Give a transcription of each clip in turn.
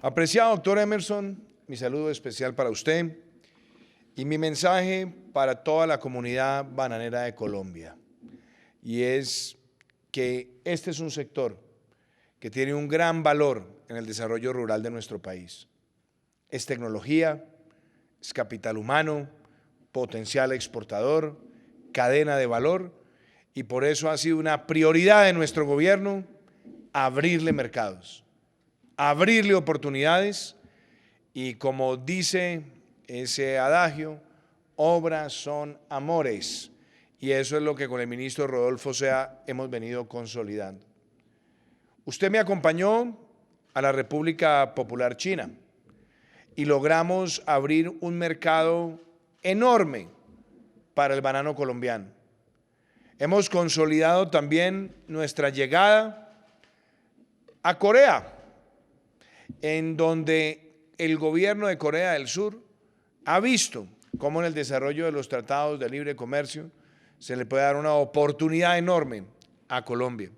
Apreciado doctor Emerson, mi saludo especial para usted y mi mensaje para toda la comunidad bananera de Colombia. Y es que este es un sector que tiene un gran valor en el desarrollo rural de nuestro país. Es tecnología, es capital humano, potencial exportador, cadena de valor, y por eso ha sido una prioridad de nuestro gobierno abrirle mercados, abrirle oportunidades y, como dice ese adagio, obras son amores, y eso es lo que con el ministro Rodolfo Sea hemos venido consolidando. Usted me acompañó a la República Popular China y logramos abrir un mercado enorme para el banano colombiano. Hemos consolidado también nuestra llegada a Corea, en donde el gobierno de Corea del Sur ha visto cómo en el desarrollo de los tratados de libre comercio se le puede dar una oportunidad enorme a Colombia.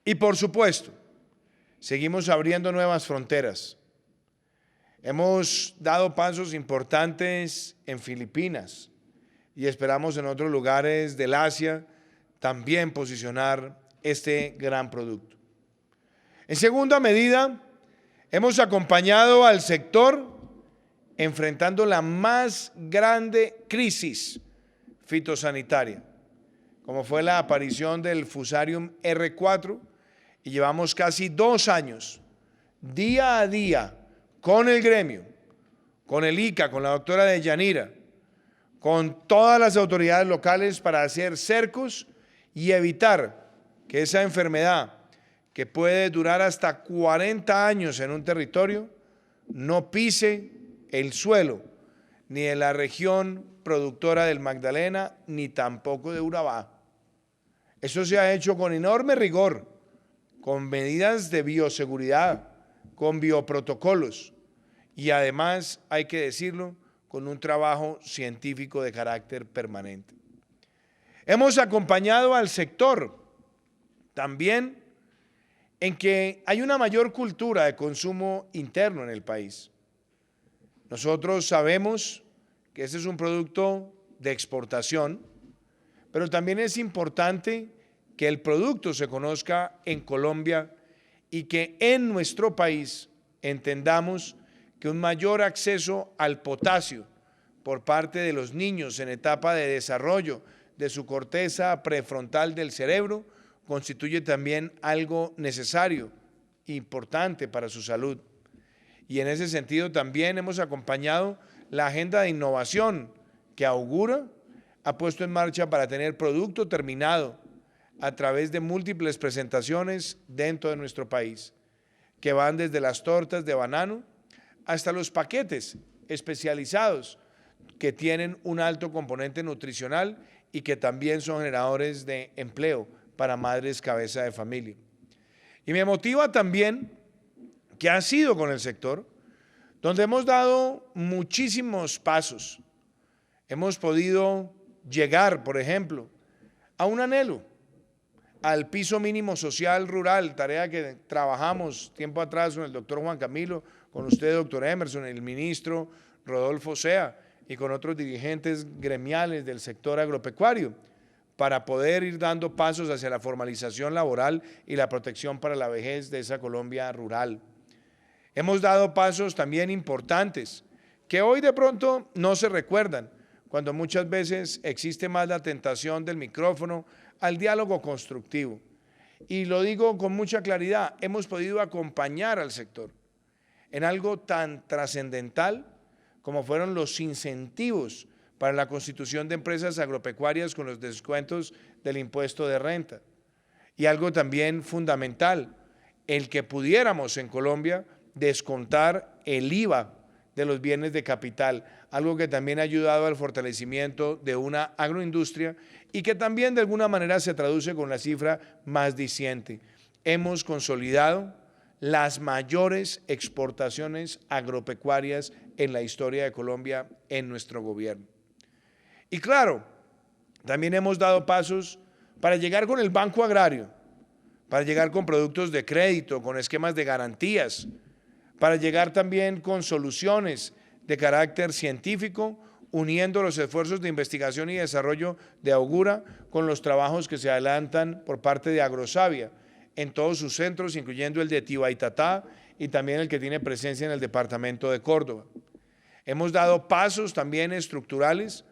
Y por supuesto, seguimos abriendo nuevas fronteras. Hemos dado pasos importantes en Filipinas y esperamos en otros lugares del Asia también posicionar este gran producto. En segunda medida, hemos acompañado al sector enfrentando la más grande crisis fitosanitaria, como fue la aparición del Fusarium R4, y llevamos casi 2 años, día a día, con el gremio, con el ICA, con la doctora Deyanira, con todas las autoridades locales para hacer cercos y evitar que esa enfermedad, que puede durar hasta 40 años en un territorio, no pise el suelo ni de la región productora del Magdalena, ni tampoco de Urabá. Eso se ha hecho con enorme rigor, con medidas de bioseguridad, con bioprotocolos y además, hay que decirlo, con un trabajo científico de carácter permanente. Hemos acompañado al sector también en que hay una mayor cultura de consumo interno en el país. Nosotros sabemos que este es un producto de exportación, pero también es importante que el producto se conozca en Colombia y que en nuestro país entendamos que un mayor acceso al potasio por parte de los niños en etapa de desarrollo de su corteza prefrontal del cerebro constituye también algo necesario e importante para su salud. Y en ese sentido también hemos acompañado la agenda de innovación que Augura ha puesto en marcha para tener producto terminado a través de múltiples presentaciones dentro de nuestro país, que van desde las tortas de banano hasta los paquetes especializados que tienen un alto componente nutricional y que también son generadores de empleo para madres cabeza de familia. Y me motiva también que ha sido con el sector, donde hemos dado muchísimos pasos. Hemos podido llegar, por ejemplo, a un anhelo, al piso mínimo social rural, tarea que trabajamos tiempo atrás con el doctor Juan Camilo, con usted, doctor Emerson, el ministro Rodolfo Sea y con otros dirigentes gremiales del sector agropecuario, para poder ir dando pasos hacia la formalización laboral y la protección para la vejez de esa Colombia rural. Hemos dado pasos también importantes que hoy de pronto no se recuerdan, cuando muchas veces existe más la tentación del micrófono al diálogo constructivo. Y lo digo con mucha claridad, hemos podido acompañar al sector en algo tan trascendental como fueron los incentivos para la constitución de empresas agropecuarias con los descuentos del impuesto de renta. Y algo también fundamental, el que pudiéramos en Colombia descontar el IVA de los bienes de capital, algo que también ha ayudado al fortalecimiento de una agroindustria y que también de alguna manera se traduce con la cifra más diciente. Hemos consolidado las mayores exportaciones agropecuarias en la historia de Colombia en nuestro gobierno. Y claro, también hemos dado pasos para llegar con el Banco Agrario, para llegar con productos de crédito, con esquemas de garantías, para llegar también con soluciones de carácter científico, uniendo los esfuerzos de investigación y desarrollo de Augura con los trabajos que se adelantan por parte de Agrosavia en todos sus centros, incluyendo el de Tibaitatá y también el que tiene presencia en el departamento de Córdoba. Hemos dado pasos también estructurales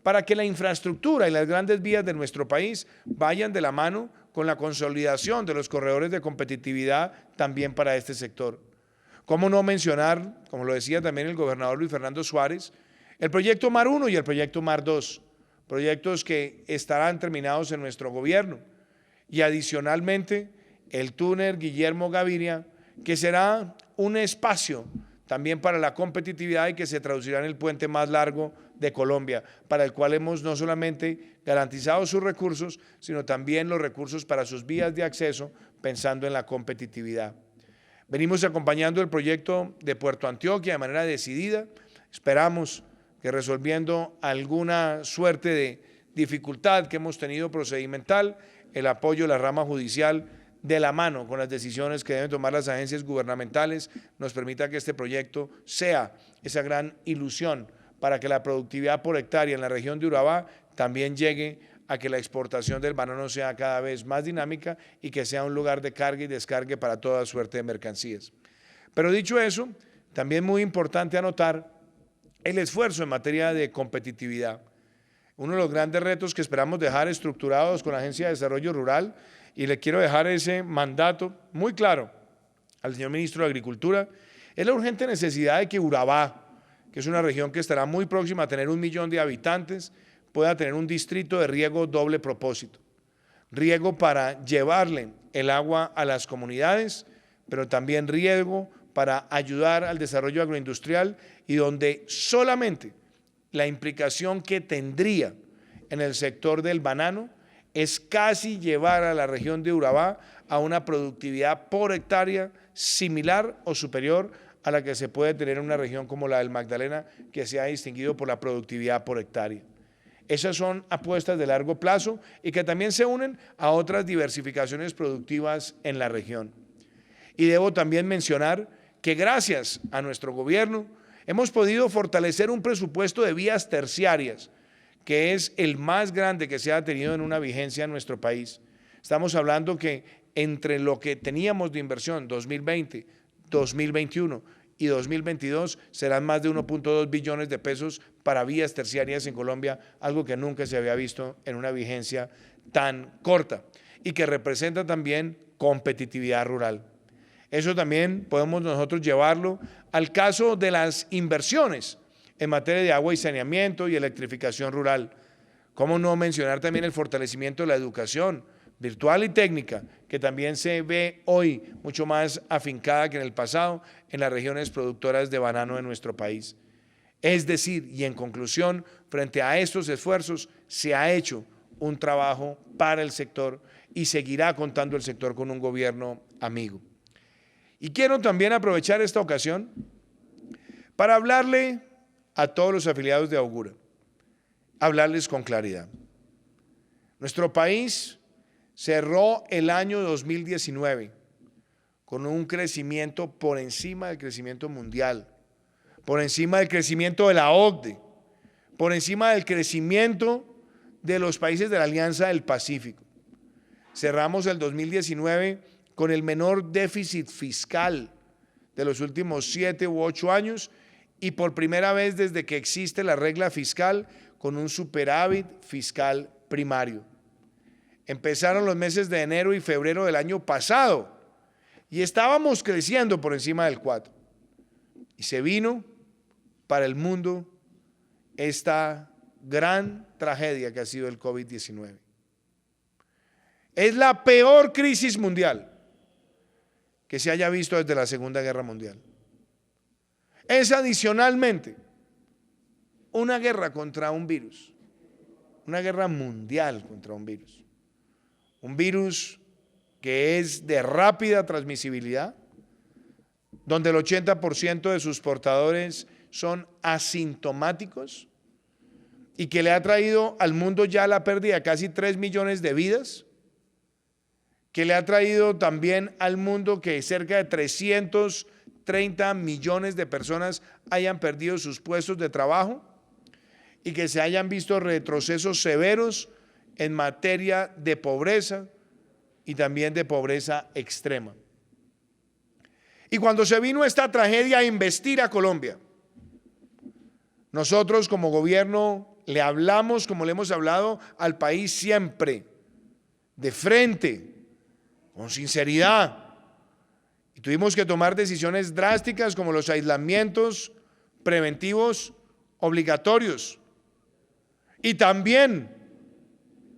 para que la infraestructura y las grandes vías de nuestro país vayan de la mano con la consolidación de los corredores de competitividad también para este sector. ¿Cómo no mencionar, como lo decía también el gobernador Luis Fernando Suárez, el proyecto Mar 1 y el proyecto Mar 2, proyectos que estarán terminados en nuestro gobierno, y adicionalmente el túnel Guillermo Gaviria, que será un espacio también para la competitividad y que se traducirá en el puente más largo de Colombia, para el cual hemos no solamente garantizado sus recursos, sino también los recursos para sus vías de acceso, pensando en la competitividad. Venimos acompañando el proyecto de Puerto Antioquia de manera decidida. Esperamos que resolviendo alguna suerte de dificultad que hemos tenido procedimental, el apoyo de la rama judicial de la mano con las decisiones que deben tomar las agencias gubernamentales nos permita que este proyecto sea esa gran ilusión para que la productividad por hectárea en la región de Urabá también llegue a que la exportación del banano sea cada vez más dinámica y que sea un lugar de carga y descargue para toda suerte de mercancías. Pero dicho eso, también muy importante anotar el esfuerzo en materia de competitividad. Uno de los grandes retos que esperamos dejar estructurados con la Agencia de Desarrollo Rural, y le quiero dejar ese mandato muy claro al señor ministro de Agricultura, es la urgente necesidad de que Urabá, que es una región que estará muy próxima a tener 1 millón de habitantes, pueda tener un distrito de riego doble propósito. Riego para llevarle el agua a las comunidades, pero también riego para ayudar al desarrollo agroindustrial y donde solamente la implicación que tendría en el sector del banano es casi llevar a la región de Urabá a una productividad por hectárea similar o superior a la que se puede tener en una región como la del Magdalena, que se ha distinguido por la productividad por hectárea. Esas son apuestas de largo plazo y que también se unen a otras diversificaciones productivas en la región. Y debo también mencionar que gracias a nuestro gobierno hemos podido fortalecer un presupuesto de vías terciarias, que es el más grande que se ha tenido en una vigencia en nuestro país. Estamos hablando que entre lo que teníamos de inversión 2020, 2021 y 2022 serán más de 1.2 billones de pesos para vías terciarias en Colombia, algo que nunca se había visto en una vigencia tan corta y que representa también competitividad rural. Eso también podemos nosotros llevarlo al caso de las inversiones en materia de agua y saneamiento y electrificación rural. ¿Cómo no mencionar también el fortalecimiento de la educación virtual y técnica, que también se ve hoy mucho más afincada que en el pasado en las regiones productoras de banano de nuestro país? Es decir, y en conclusión, frente a estos esfuerzos se ha hecho un trabajo para el sector y seguirá contando el sector con un gobierno amigo. Y quiero también aprovechar esta ocasión para hablarle a todos los afiliados de Augura, hablarles con claridad. Nuestro país cerró el año 2019 con un crecimiento por encima del crecimiento mundial, por encima del crecimiento de la OCDE, por encima del crecimiento de los países de la Alianza del Pacífico. Cerramos el 2019 con el menor déficit fiscal de los últimos 7 u 8 años y por primera vez desde que existe la regla fiscal con un superávit fiscal primario. Empezaron los meses de enero y febrero del año pasado y estábamos creciendo por encima del 4. Y se vino para el mundo esta gran tragedia que ha sido el COVID-19. Es la peor crisis mundial que se haya visto desde la Segunda Guerra Mundial. Es adicionalmente una guerra contra un virus, una guerra mundial contra un virus que es de rápida transmisibilidad, donde el 80% de sus portadores son asintomáticos y que le ha traído al mundo ya la pérdida de casi 3 millones de vidas, que le ha traído también al mundo que cerca de 300 30 millones de personas hayan perdido sus puestos de trabajo y que se hayan visto retrocesos severos en materia de pobreza y también de pobreza extrema. Y cuando se vino esta tragedia a investir a Colombia, nosotros como gobierno le hablamos, como le hemos hablado al país siempre, de frente, con sinceridad. Y tuvimos que tomar decisiones drásticas como los aislamientos preventivos obligatorios. Y también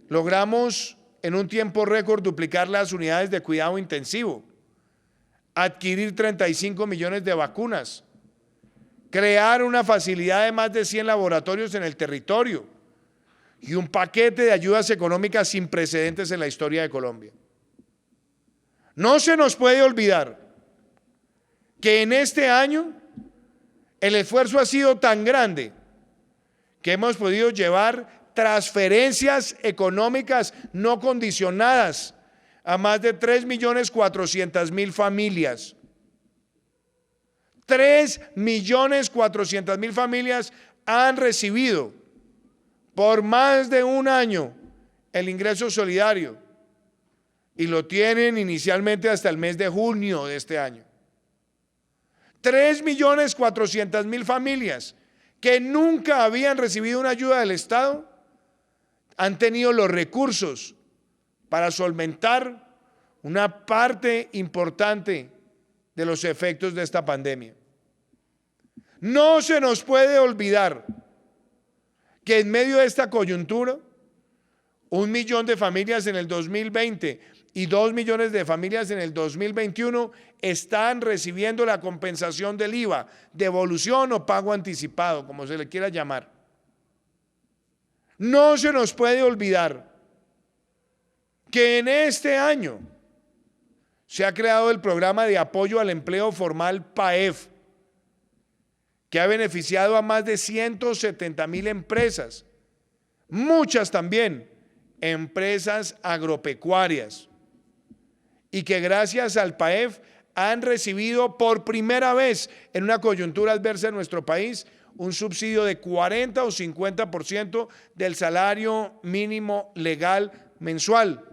logramos en un tiempo récord duplicar las unidades de cuidado intensivo, adquirir 35 millones de vacunas, crear una facilidad de más de 100 laboratorios en el territorio y un paquete de ayudas económicas sin precedentes en la historia de Colombia. No se nos puede olvidar que en este año el esfuerzo ha sido tan grande que hemos podido llevar transferencias económicas no condicionadas a más de 3.400.000 familias. 3.400.000 familias han recibido por más de un año el ingreso solidario y lo tienen inicialmente hasta el mes de junio de este año. 3.400.000 familias que nunca habían recibido una ayuda del Estado han tenido los recursos para solventar una parte importante de los efectos de esta pandemia. No se nos puede olvidar que en medio de esta coyuntura, 1 millón de familias en el 2020 y 2 millones de familias en el 2021 están recibiendo la compensación del IVA, devolución o pago anticipado, como se le quiera llamar. No se nos puede olvidar que en este año se ha creado el programa de apoyo al empleo formal PAEF, que ha beneficiado a más de 170.000 empresas, muchas también empresas agropecuarias, y que gracias al PAEF han recibido por primera vez en una coyuntura adversa en nuestro país un subsidio de 40 o 50% del salario mínimo legal mensual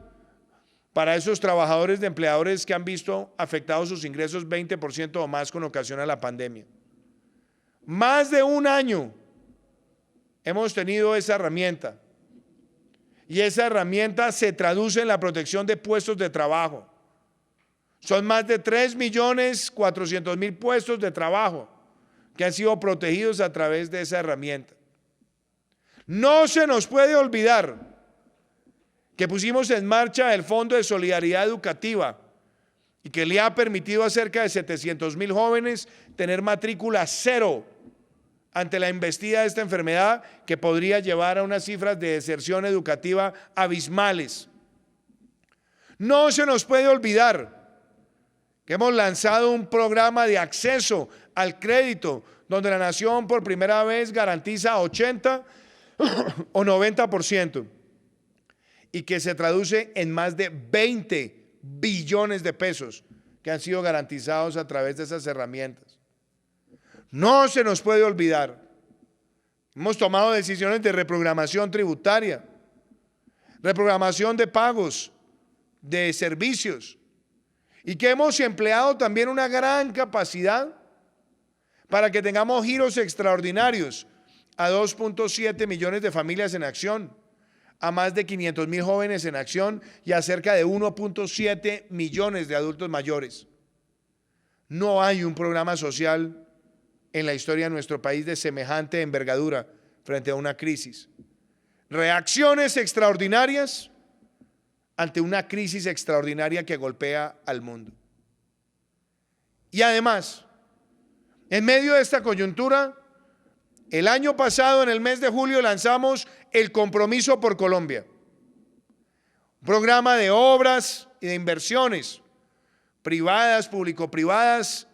para esos trabajadores de empleadores que han visto afectados sus ingresos 20% o más con ocasión a la pandemia. Más de un año hemos tenido esa herramienta y esa herramienta se traduce en la protección de puestos de trabajo. Son más de 3.400.000 puestos de trabajo que han sido protegidos a través de esa herramienta. No se nos puede olvidar que pusimos en marcha el Fondo de Solidaridad Educativa y que le ha permitido a cerca de 700.000 jóvenes tener matrícula cero ante la embestida de esta enfermedad que podría llevar a unas cifras de deserción educativa abismales. No se nos puede olvidar que hemos lanzado un programa de acceso al crédito donde la nación por primera vez garantiza 80 o 90% y que se traduce en más de 20 billones de pesos que han sido garantizados a través de esas herramientas. No se nos puede olvidar, hemos tomado decisiones de reprogramación tributaria, reprogramación de pagos, de servicios, y que hemos empleado también una gran capacidad para que tengamos giros extraordinarios a 2.7 millones de familias en acción, a más de 500.000 jóvenes en acción y a cerca de 1.7 millones de adultos mayores. No hay un programa social en la historia de nuestro país de semejante envergadura frente a una crisis. Reacciones extraordinarias ante una crisis extraordinaria que golpea al mundo. Y además, en medio de esta coyuntura, el año pasado, en el mes de julio, lanzamos el Compromiso por Colombia, un programa de obras y de inversiones privadas, público-privadas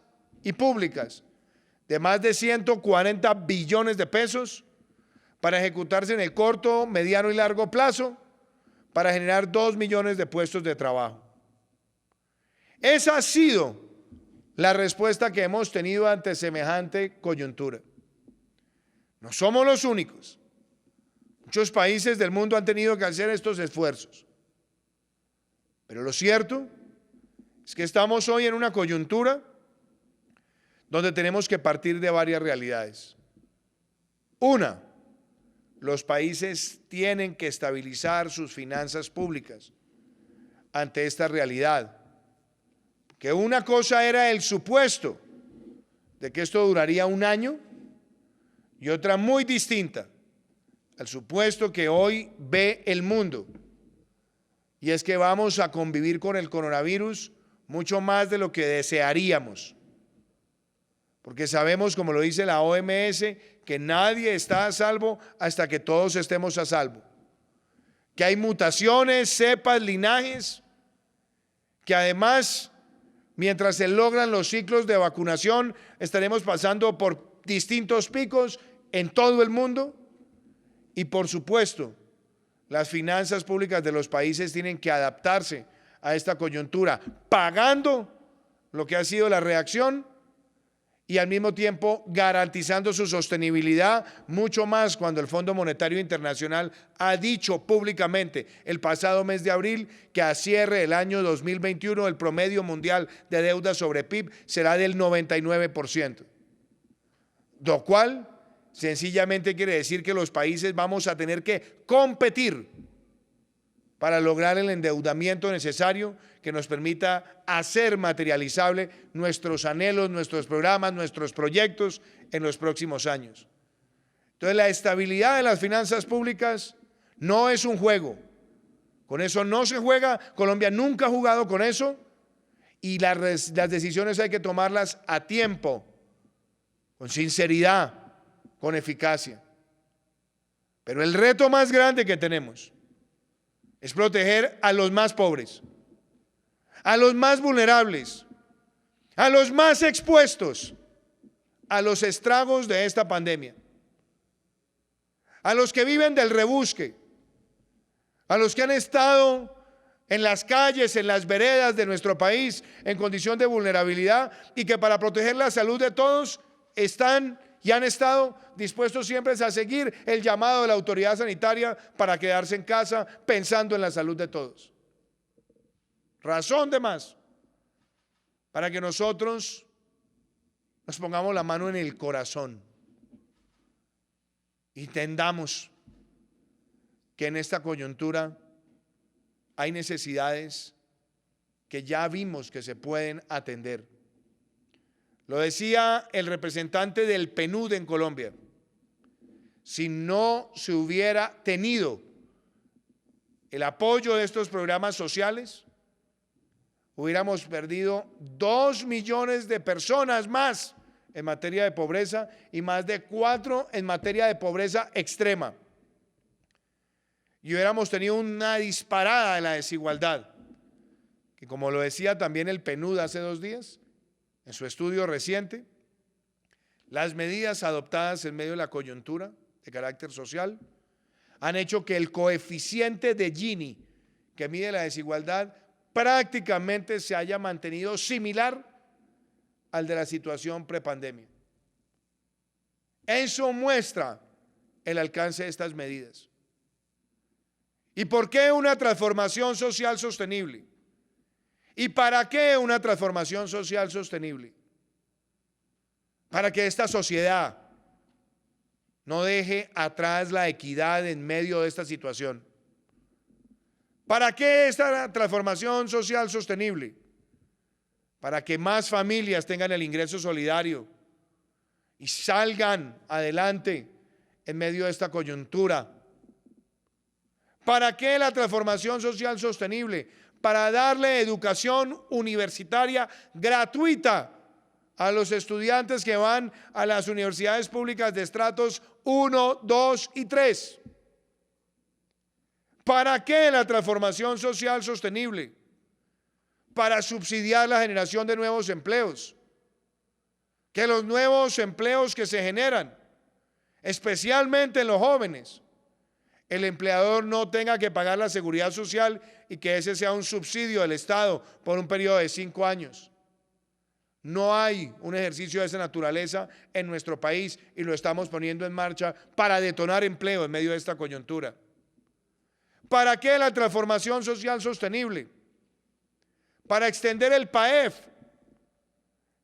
y públicas, de más de 140 billones de pesos para ejecutarse en el corto, mediano y largo plazo, para generar 2 millones de puestos de trabajo. Esa ha sido la respuesta que hemos tenido ante semejante coyuntura. No somos los únicos. Muchos países del mundo han tenido que hacer estos esfuerzos. Pero lo cierto es que estamos hoy en una coyuntura donde tenemos que partir de varias realidades. Una, los países tienen que estabilizar sus finanzas públicas ante esta realidad. Que una cosa era el supuesto de que esto duraría un año y otra muy distinta al supuesto que hoy ve el mundo, y es que vamos a convivir con el coronavirus mucho más de lo que desearíamos, porque sabemos, como lo dice la OMS, que nadie está a salvo hasta que todos estemos a salvo, que hay mutaciones, cepas, linajes, que además, mientras se logran los ciclos de vacunación, estaremos pasando por distintos picos en todo el mundo. Y por supuesto, las finanzas públicas de los países tienen que adaptarse a esta coyuntura, pagando lo que ha sido la reacción y al mismo tiempo garantizando su sostenibilidad, mucho más cuando el Fondo Monetario Internacional ha dicho públicamente el pasado mes de abril que a cierre del año 2021 el promedio mundial de deuda sobre PIB será del 99%, lo cual sencillamente quiere decir que los países vamos a tener que competir para lograr el endeudamiento necesario que nos permita hacer materializable nuestros anhelos, nuestros programas, nuestros proyectos en los próximos años. Entonces, la estabilidad de las finanzas públicas no es un juego. Con eso no se juega. Colombia nunca ha jugado con eso y las decisiones hay que tomarlas a tiempo, con sinceridad, con eficacia. Pero el reto más grande que tenemos es proteger a los más pobres, a los más vulnerables, a los más expuestos a los estragos de esta pandemia, a los que viven del rebusque, a los que han estado en las calles, en las veredas de nuestro país en condición de vulnerabilidad y que para proteger la salud de todos están y han estado dispuestos siempre a seguir el llamado de la autoridad sanitaria para quedarse en casa pensando en la salud de todos. Razón de más para que nosotros nos pongamos la mano en el corazón y entendamos que en esta coyuntura hay necesidades que ya vimos que se pueden atender. Lo decía el representante del PNUD en Colombia. Si no se hubiera tenido el apoyo de estos programas sociales, hubiéramos perdido 2 millones de personas más en materia de pobreza y más de 4 en materia de pobreza extrema. Y hubiéramos tenido una disparada de la desigualdad, que como lo decía también el PNUD hace 2 días, en su estudio reciente, las medidas adoptadas en medio de la coyuntura de carácter social han hecho que el coeficiente de Gini, que mide la desigualdad, prácticamente se haya mantenido similar al de la situación prepandemia. Eso muestra el alcance de estas medidas. ¿Y por qué una transformación social sostenible? ¿Y para qué una transformación social sostenible? Para que esta sociedad no deje atrás la equidad en medio de esta situación. ¿Para qué esta transformación social sostenible? Para que más familias tengan el ingreso solidario y salgan adelante en medio de esta coyuntura. ¿Para qué la transformación social sostenible? Para darle educación universitaria gratuita a los estudiantes que van a las universidades públicas de estratos 1, 2 y 3. ¿Para qué la transformación social sostenible? Para subsidiar la generación de nuevos empleos. Que los nuevos empleos que se generan, especialmente en los jóvenes, el empleador no tenga que pagar la seguridad social y que ese sea un subsidio del Estado por un periodo de 5 años. No hay un ejercicio de esa naturaleza en nuestro país y lo estamos poniendo en marcha para detonar empleo en medio de esta coyuntura. ¿Para qué la transformación social sostenible? Para extender el PAEF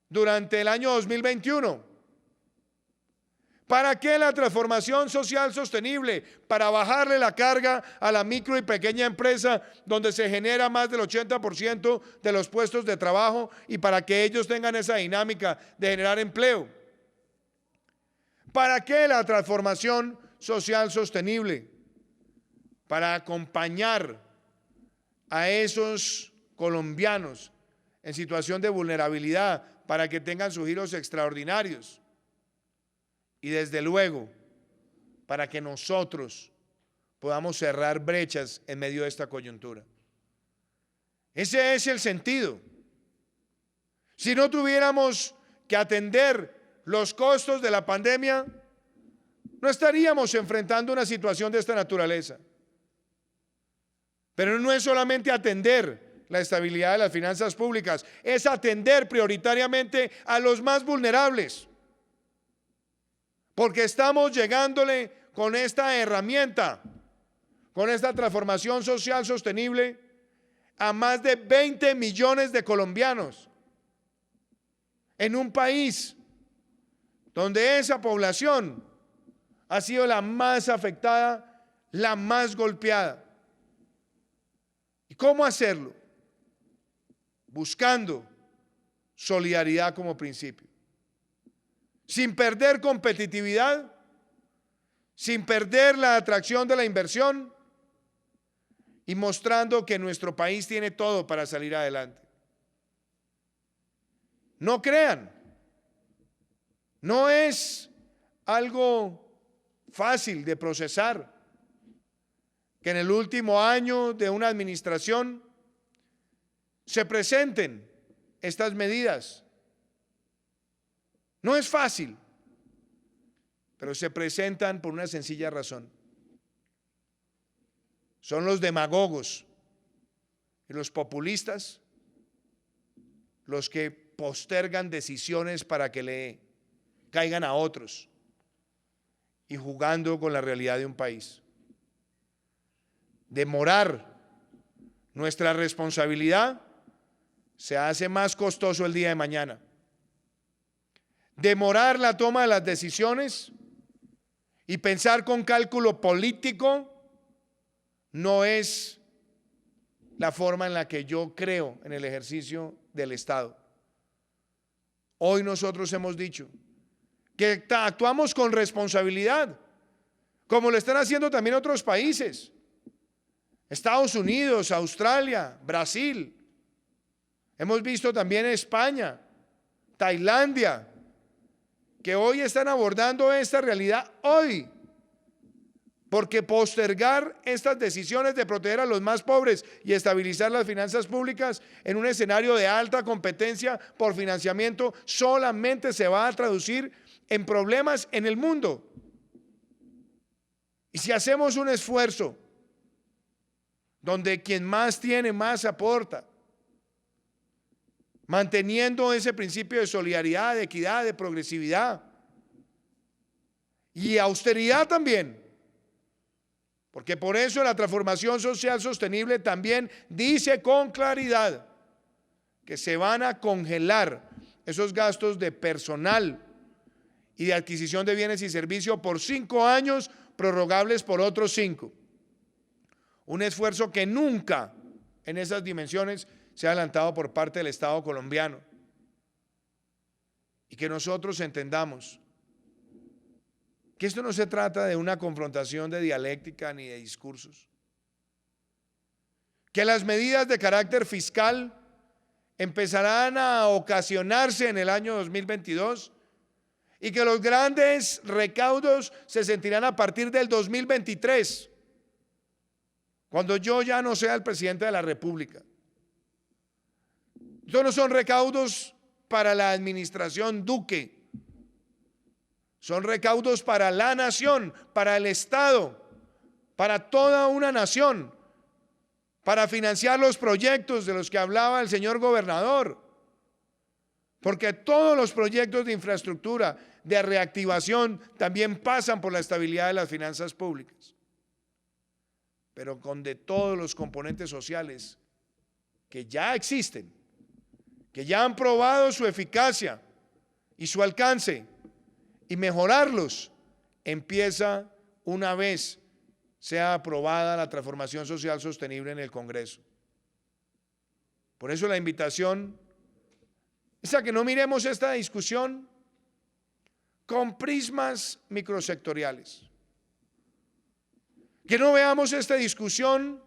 durante el año 2021. ¿Para qué la transformación social sostenible? Para bajarle la carga a la micro y pequeña empresa donde se genera más del 80% de los puestos de trabajo y para que ellos tengan esa dinámica de generar empleo. ¿Para qué la transformación social sostenible? Para acompañar a esos colombianos en situación de vulnerabilidad para que tengan sus giros extraordinarios. Y desde luego, para que nosotros podamos cerrar brechas en medio de esta coyuntura. Ese es el sentido. Si no tuviéramos que atender los costos de la pandemia, no estaríamos enfrentando una situación de esta naturaleza. Pero no es solamente atender la estabilidad de las finanzas públicas, es atender prioritariamente a los más vulnerables. Porque estamos llegándole con esta herramienta, con esta transformación social sostenible, a más de 20 millones de colombianos. En un país donde esa población ha sido la más afectada, la más golpeada. ¿Y cómo hacerlo? Buscando solidaridad como principio. Sin perder competitividad, sin perder la atracción de la inversión y mostrando que nuestro país tiene todo para salir adelante. No crean, no es algo fácil de procesar que en el último año de una administración se presenten estas medidas. No es fácil, pero se presentan por una sencilla razón. Son los demagogos y los populistas los que postergan decisiones para que le caigan a otros y jugando con la realidad de un país. Demorar nuestra responsabilidad se hace más costoso el día de mañana. Demorar la toma de las decisiones y pensar con cálculo político no es la forma en la que yo creo en el ejercicio del Estado. Hoy nosotros hemos dicho que actuamos con responsabilidad, como lo están haciendo también otros países. Estados Unidos, Australia, Brasil. Hemos visto también España, Tailandia, que hoy están abordando esta realidad hoy, porque postergar estas decisiones de proteger a los más pobres y estabilizar las finanzas públicas en un escenario de alta competencia por financiamiento solamente se va a traducir en problemas en el mundo. Y si hacemos un esfuerzo donde quien más tiene, más aporta, manteniendo ese principio de solidaridad, de equidad, de progresividad y austeridad también, porque por eso la transformación social sostenible también dice con claridad que se van a congelar esos gastos de personal y de adquisición de bienes y servicios por 5 años, prorrogables por otros 5. Un esfuerzo que nunca en esas dimensiones se ha adelantado por parte del Estado colombiano. Y que nosotros entendamos que esto no se trata de una confrontación de dialéctica ni de discursos. Que las medidas de carácter fiscal empezarán a ocasionarse en el año 2022 y que los grandes recaudos se sentirán a partir del 2023, cuando yo ya no sea el presidente de la República. Estos no son recaudos para la administración Duque, son recaudos para la nación, para el Estado, para toda una nación, para financiar los proyectos de los que hablaba el señor gobernador, Porque todos los proyectos de infraestructura, de reactivación, también pasan por la estabilidad de las finanzas públicas. Pero con de todos los componentes sociales que ya existen, que ya han probado su eficacia y su alcance, y mejorarlos empieza una vez sea aprobada la transformación social sostenible en el Congreso. Por eso la invitación es a que no miremos esta discusión con prismas microsectoriales, que no veamos esta discusión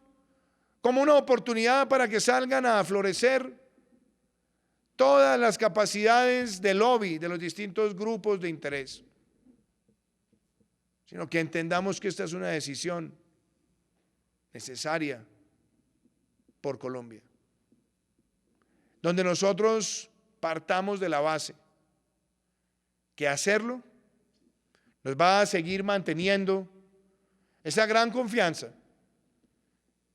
como una oportunidad para que salgan a florecer todas las capacidades de lobby de los distintos grupos de interés, sino que entendamos que esta es una decisión necesaria por Colombia, donde nosotros partamos de la base que hacerlo nos va a seguir manteniendo esa gran confianza.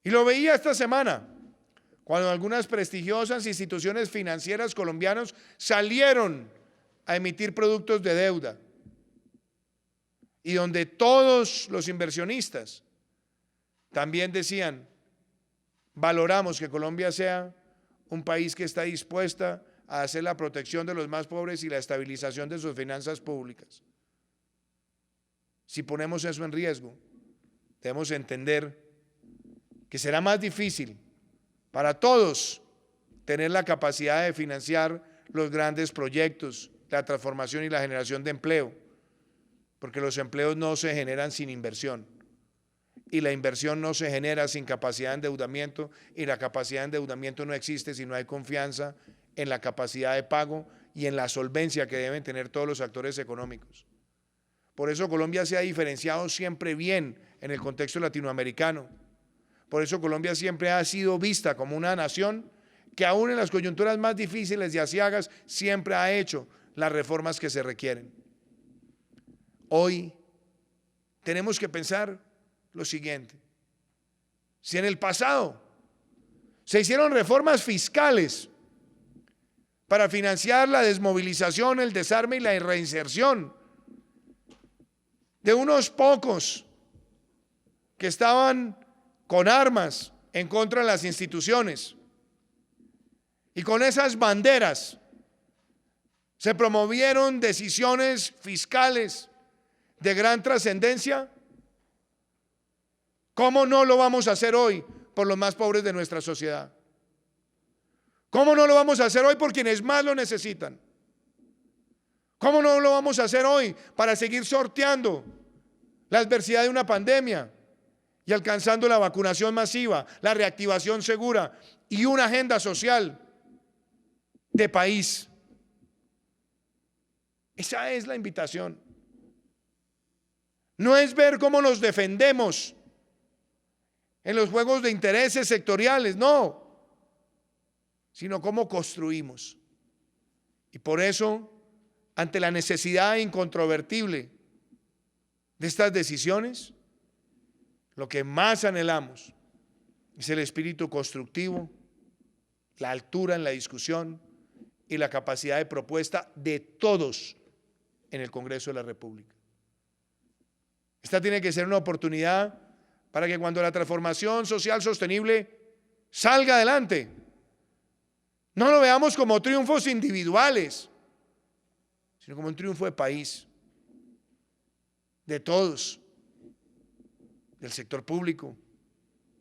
Y lo veía esta semana, cuando algunas prestigiosas instituciones financieras colombianas salieron a emitir productos de deuda y donde todos los inversionistas también decían: valoramos que Colombia sea un país que está dispuesta a hacer la protección de los más pobres y la estabilización de sus finanzas públicas. Si ponemos eso en riesgo, debemos entender que será más difícil para todos tener la capacidad de financiar los grandes proyectos, la transformación y la generación de empleo, porque los empleos no se generan sin inversión y la inversión no se genera sin capacidad de endeudamiento, y la capacidad de endeudamiento no existe si no hay confianza en la capacidad de pago y en la solvencia que deben tener todos los actores económicos. Por eso Colombia se ha diferenciado siempre bien en el contexto latinoamericano. Por eso Colombia siempre ha sido vista como una nación que aún en las coyunturas más difíciles y aciagas siempre ha hecho las reformas que se requieren. Hoy tenemos que pensar lo siguiente: si en el pasado se hicieron reformas fiscales para financiar la desmovilización, el desarme y la reinserción de unos pocos que estaban con armas en contra de las instituciones, y con esas banderas se promovieron decisiones fiscales de gran trascendencia, ¿cómo no lo vamos a hacer hoy por los más pobres de nuestra sociedad? ¿Cómo no lo vamos a hacer hoy por quienes más lo necesitan? ¿Cómo no lo vamos a hacer hoy para seguir sorteando la adversidad de una pandemia y alcanzando la vacunación masiva, la reactivación segura y una agenda social de país? Esa es la invitación. No es ver cómo nos defendemos en los juegos de intereses sectoriales, no, sino cómo construimos. Y por eso, ante la necesidad incontrovertible de estas decisiones, lo que más anhelamos es el espíritu constructivo, la altura en la discusión y la capacidad de propuesta de todos en el Congreso de la República. Esta tiene que ser una oportunidad para que cuando la transformación social sostenible salga adelante, no lo veamos como triunfos individuales, sino como un triunfo de país, de todos, del sector público,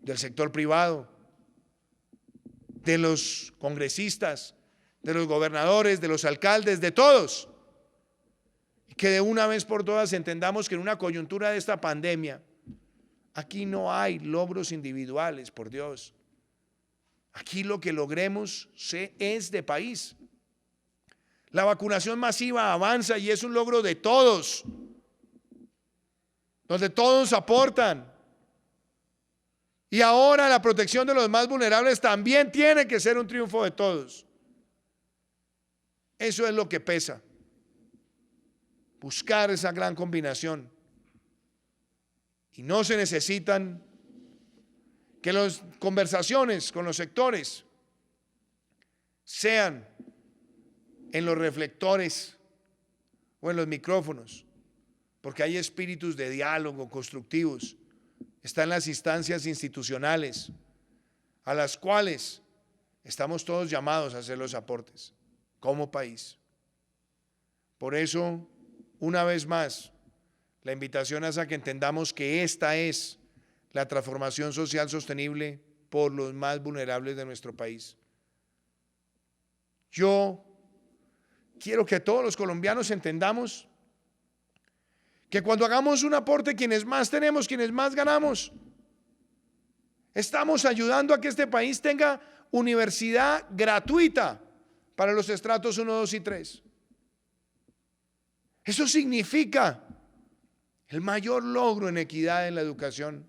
del sector privado, de los congresistas, de los gobernadores, de los alcaldes, de todos. Y que de una vez por todas entendamos que en una coyuntura de esta pandemia, aquí no hay logros individuales, por Dios. Aquí lo que logremos es de país. La vacunación masiva avanza y es un logro de todos, donde todos aportan. Y ahora la protección de los más vulnerables también tiene que ser un triunfo de todos. Eso es lo que pesa. Buscar esa gran combinación. Y no se necesitan que las conversaciones con los sectores sean en los reflectores o en los micrófonos, porque hay espíritus de diálogo constructivos. Están las instancias institucionales a las cuales estamos todos llamados a hacer los aportes como país. Por eso, una vez más, la invitación es a que entendamos que esta es la transformación social sostenible por los más vulnerables de nuestro país. Yo quiero que todos los colombianos entendamos que cuando hagamos un aporte, quienes más tenemos, quienes más ganamos, estamos ayudando a que este país tenga universidad gratuita para los estratos 1, 2 y 3. Eso significa el mayor logro en equidad en la educación.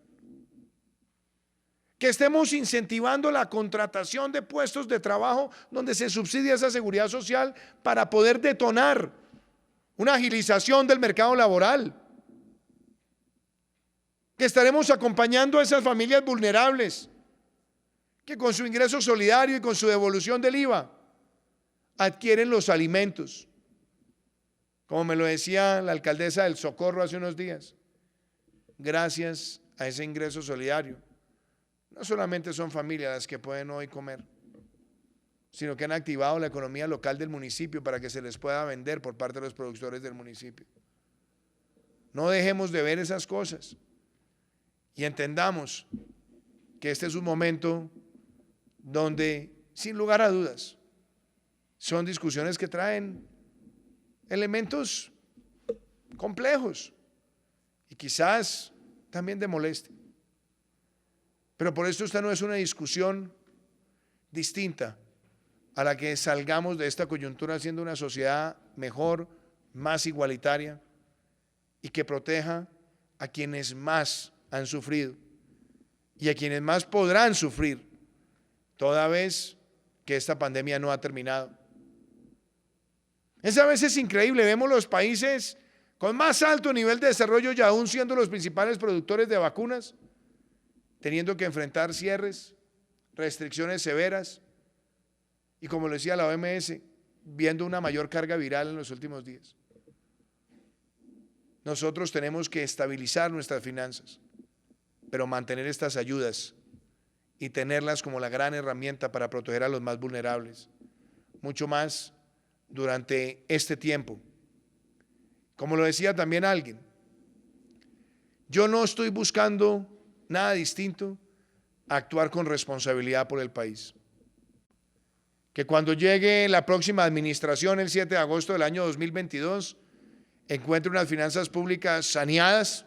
Que estemos incentivando la contratación de puestos de trabajo donde se subsidia esa seguridad social para poder detonar una agilización del mercado laboral. Que estaremos acompañando a esas familias vulnerables que con su ingreso solidario y con su devolución del IVA adquieren los alimentos. Como me lo decía la alcaldesa del Socorro hace unos días, gracias a ese ingreso solidario, no solamente son familias las que pueden hoy comer, sino que han activado la economía local del municipio para que se les pueda vender por parte de los productores del municipio. No dejemos de ver esas cosas y entendamos que este es un momento donde, sin lugar a dudas, son discusiones que traen elementos complejos y quizás también de molestia. Pero por esto esta no es una discusión distinta a la que salgamos de esta coyuntura siendo una sociedad mejor, más igualitaria y que proteja a quienes más han sufrido y a quienes más podrán sufrir toda vez que esta pandemia no ha terminado. Es a veces increíble, vemos los países con más alto nivel de desarrollo y aún siendo los principales productores de vacunas, teniendo que enfrentar cierres, restricciones severas y, como lo decía la OMS, viendo una mayor carga viral en los últimos días. Nosotros tenemos que estabilizar nuestras finanzas, pero mantener estas ayudas y tenerlas como la gran herramienta para proteger a los más vulnerables, mucho más durante este tiempo. Como lo decía también alguien, yo no estoy buscando nada distinto a actuar con responsabilidad por el país. Que cuando llegue la próxima administración el 7 de agosto del año 2022, encuentre unas finanzas públicas saneadas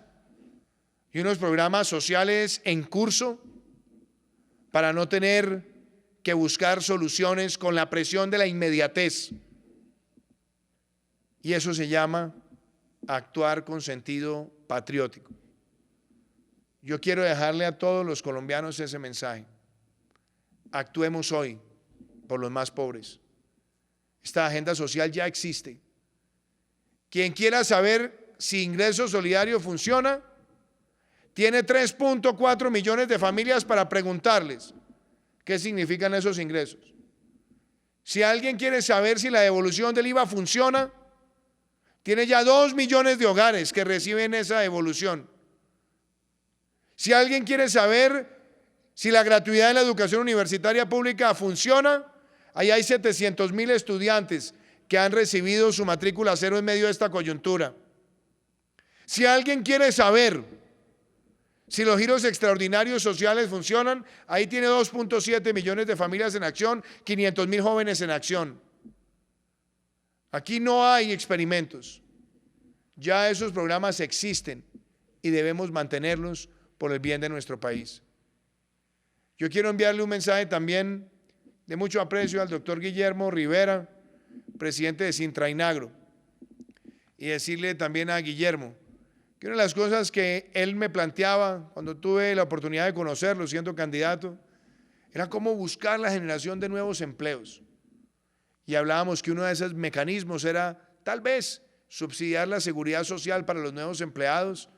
y unos programas sociales en curso para no tener que buscar soluciones con la presión de la inmediatez. Y eso se llama actuar con sentido patriótico. Yo quiero dejarle a todos los colombianos ese mensaje. Actuemos hoy por los más pobres. Esta agenda social ya existe. Quien quiera saber si Ingreso Solidario funciona, tiene 3.4 millones de familias para preguntarles qué significan esos ingresos. Si alguien quiere saber si la devolución del IVA funciona, tiene ya 2 millones de hogares que reciben esa devolución. Si alguien quiere saber si la gratuidad en la educación universitaria pública funciona, ahí hay 700.000 estudiantes que han recibido su matrícula cero en medio de esta coyuntura. Si alguien quiere saber si los giros extraordinarios sociales funcionan, ahí tiene 2.7 millones de familias en acción, 500.000 jóvenes en acción. Aquí no hay experimentos. Ya esos programas existen y debemos mantenerlos por el bien de nuestro país. Yo quiero enviarle un mensaje también de mucho aprecio al doctor Guillermo Rivera, presidente de Sintrainagro, y decirle también a Guillermo que una de las cosas que él me planteaba cuando tuve la oportunidad de conocerlo siendo candidato era cómo buscar la generación de nuevos empleos. Y hablábamos que uno de esos mecanismos era tal vez subsidiar la seguridad social para los nuevos empleados,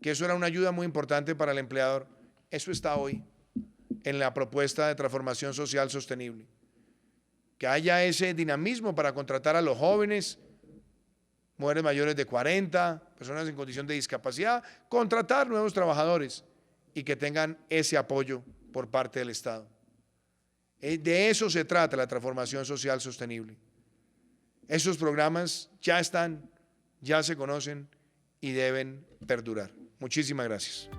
que eso era una ayuda muy importante para el empleador. Eso está hoy en la propuesta de transformación social sostenible. que haya ese dinamismo para contratar a los jóvenes, mujeres mayores de 40, personas en condición de discapacidad, contratar nuevos trabajadores y que tengan ese apoyo por parte del Estado. De eso se trata la transformación social sostenible. Esos programas ya están, ya se conocen y deben perdurar. Muchísimas gracias.